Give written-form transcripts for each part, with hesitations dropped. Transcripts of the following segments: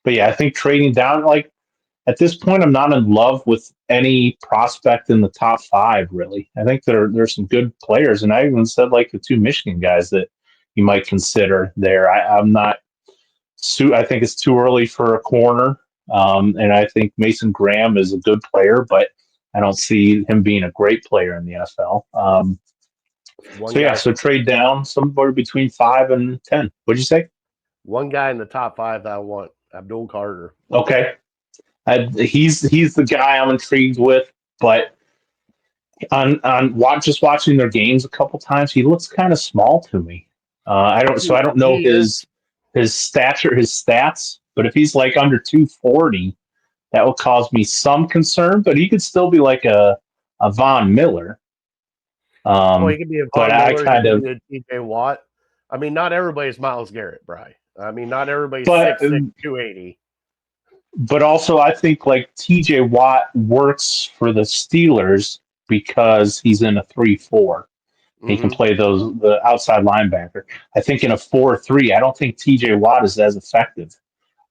But yeah, I think trading down, like at this point, I'm not in love with any prospect in the top five. Really, I think there's some good players, and I even said like the two Michigan guys that you might consider there. I'm not. I think it's too early for a corner, and I think Mason Graham is a good player, but I don't see him being a great player in the NFL. One So yeah, guy, so trade down somewhere between 5 and 10. What'd you say? one guy in the top five that I want, Abdul Carter. Okay, he's the guy I'm intrigued with, but just watching their games a couple times, he looks kind of small to me. I don't know He is. his stature, his stats, but if he's like under 240, that will cause me some concern. But he could still be like a Von Miller. Well, he could be a But Von I Miller. He kind could of be a TJ Watt. I mean, not everybody's Miles Garrett, Bry. I mean, not everybody's but 6'6", 280. but also I think like TJ Watt works for the Steelers because he's in a 3-4. He can Mm-hmm. play the outside linebacker. I think in a 4-3, I don't think TJ Watt is as effective.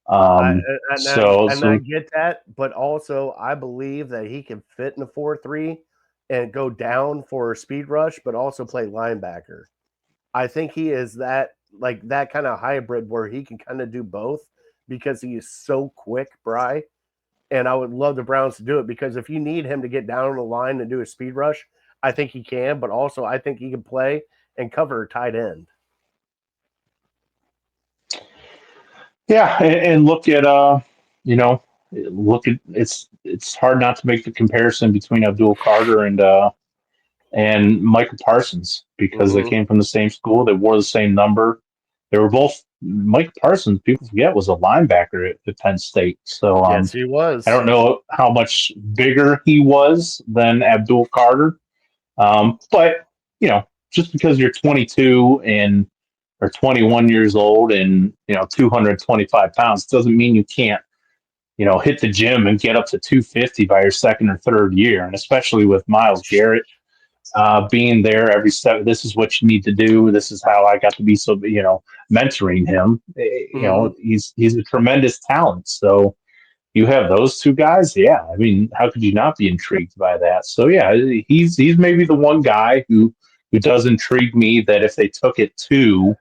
I and I So get that, but also I believe that he can fit in a 4-3 and go down for a speed rush, but also play linebacker. I think he is that kind of hybrid where he can kind of do both because he is so quick, Bry. And I would love the Browns to do it because if you need him to get down on the line and do a speed rush, I think he can, but also I think he can play and cover a tight end. yeah, and look at you know, look at it's hard not to make the comparison between Abdul Carter and Micah Parsons because they Mm-hmm. came from the same school. They wore the same number. They were both Micah Parsons. People forget was a linebacker at Penn State. So Yes, he I was. don't know how much bigger he was than Abdul Carter, but just because you're 22 and or 21 years old and 225 pounds doesn't mean you can't hit the gym and get up to 250 by your second or third year. And especially with Miles Garrett being there every step. This is what you need to do. This is how I got to be so. Mentoring him. Mm-hmm. He's a tremendous talent. So you have those two guys. Yeah, I mean, how could you not be intrigued by that? So yeah, he's maybe the one guy who does intrigue me. That if they took it to